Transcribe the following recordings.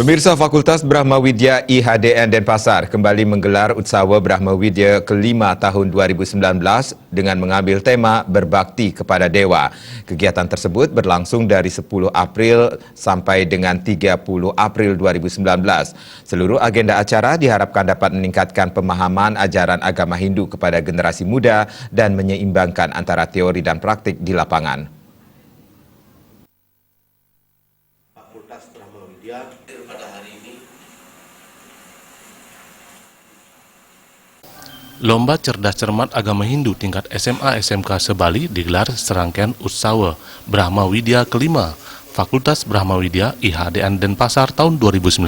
Pemirsa Fakultas Brahma Widya IHDN Denpasar kembali menggelar Utsawa Brahma Widya ke-5 tahun 2019 dengan mengambil tema Berbakti kepada Dewa. Kegiatan tersebut berlangsung dari 10 April sampai dengan 30 April 2019. Seluruh agenda acara diharapkan dapat meningkatkan pemahaman ajaran agama Hindu kepada generasi muda dan menyeimbangkan antara teori dan praktik di lapangan. Fakultas Brahma Widya pada hari ini. Lomba Cerdas Cermat Agama Hindu tingkat SMA SMK Sebali digelar serangkaian Utsawa Brahma Widya ke-5 Fakultas Brahma Widya IHDN Denpasar tahun 2019.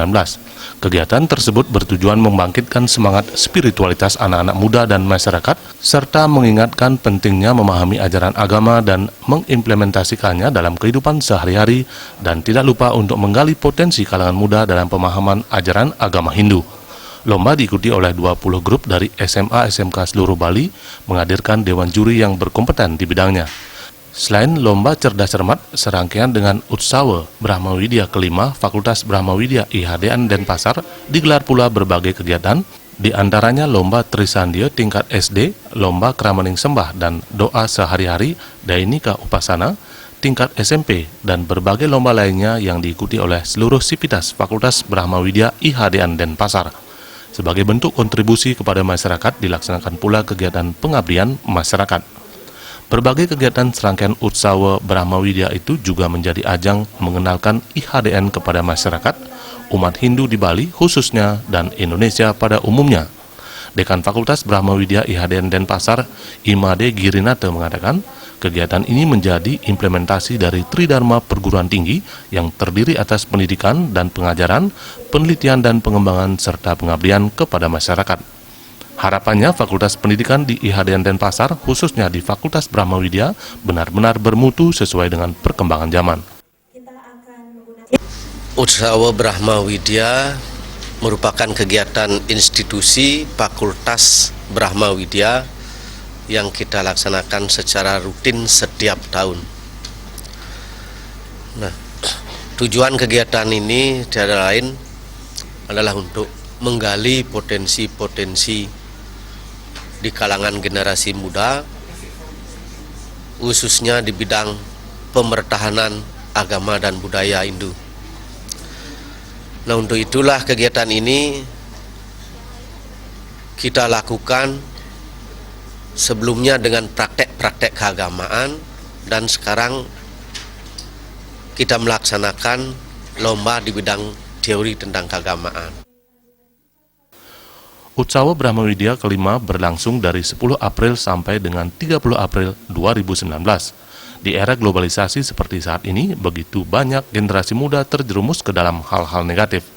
Kegiatan tersebut bertujuan membangkitkan semangat spiritualitas anak-anak muda dan masyarakat, serta mengingatkan pentingnya memahami ajaran agama dan mengimplementasikannya dalam kehidupan sehari-hari, dan tidak lupa untuk menggali potensi kalangan muda dalam pemahaman ajaran agama Hindu. Lomba diikuti oleh 20 grup dari SMA SMK seluruh Bali, menghadirkan dewan juri yang berkompeten di bidangnya. Selain lomba cerdas cermat, serangkaian dengan Utsawa Brahma Widya ke-5 Fakultas Brahma Widya IHDN Denpasar digelar pula berbagai kegiatan, di antaranya lomba Trisandia tingkat SD, lomba Kramaning Sembah dan doa sehari-hari Dainika Upasana tingkat SMP, dan berbagai lomba lainnya yang diikuti oleh seluruh sivitas Fakultas Brahma Widya IHDN Denpasar. Sebagai bentuk kontribusi kepada masyarakat, dilaksanakan pula kegiatan pengabdian masyarakat. Berbagai kegiatan serangkaian Utsawa Brahma Widya itu juga menjadi ajang mengenalkan IHDN kepada masyarakat, umat Hindu di Bali khususnya, dan Indonesia pada umumnya. Dekan Fakultas Brahma Widya IHDN Denpasar, Imade Girinata, mengatakan kegiatan ini menjadi implementasi dari Tridharma Perguruan Tinggi yang terdiri atas pendidikan dan pengajaran, penelitian dan pengembangan, serta pengabdian kepada masyarakat. Harapannya Fakultas Pendidikan di IHDN Denpasar, khususnya di Fakultas Brahma Widya, benar-benar bermutu sesuai dengan perkembangan zaman. Utsawa Brahma Widya merupakan kegiatan institusi Fakultas Brahma Widya yang kita laksanakan secara rutin setiap tahun. Nah, tujuan kegiatan ini tiada lain adalah untuk menggali potensi-potensi di kalangan generasi muda, khususnya di bidang pemertahanan agama dan budaya Hindu. Nah, untuk itulah kegiatan ini kita lakukan sebelumnya dengan praktek-praktek keagamaan, dan sekarang kita melaksanakan lomba di bidang teori tentang keagamaan. Utsawa Brahma Widya ke-5 berlangsung dari 10 April sampai dengan 30 April 2019. Di era globalisasi seperti saat ini, begitu banyak generasi muda terjerumus ke dalam hal-hal negatif.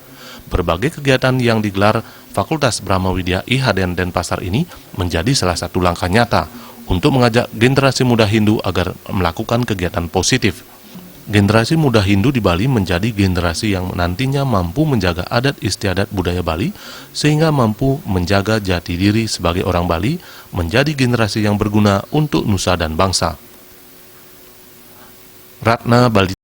Berbagai kegiatan yang digelar Fakultas Brahma Widya IHDN Denpasar ini menjadi salah satu langkah nyata untuk mengajak generasi muda Hindu agar melakukan kegiatan positif. Generasi muda Hindu di Bali menjadi generasi yang nantinya mampu menjaga adat istiadat budaya Bali, sehingga mampu menjaga jati diri sebagai orang Bali, menjadi generasi yang berguna untuk nusa dan bangsa. Ratna Bali.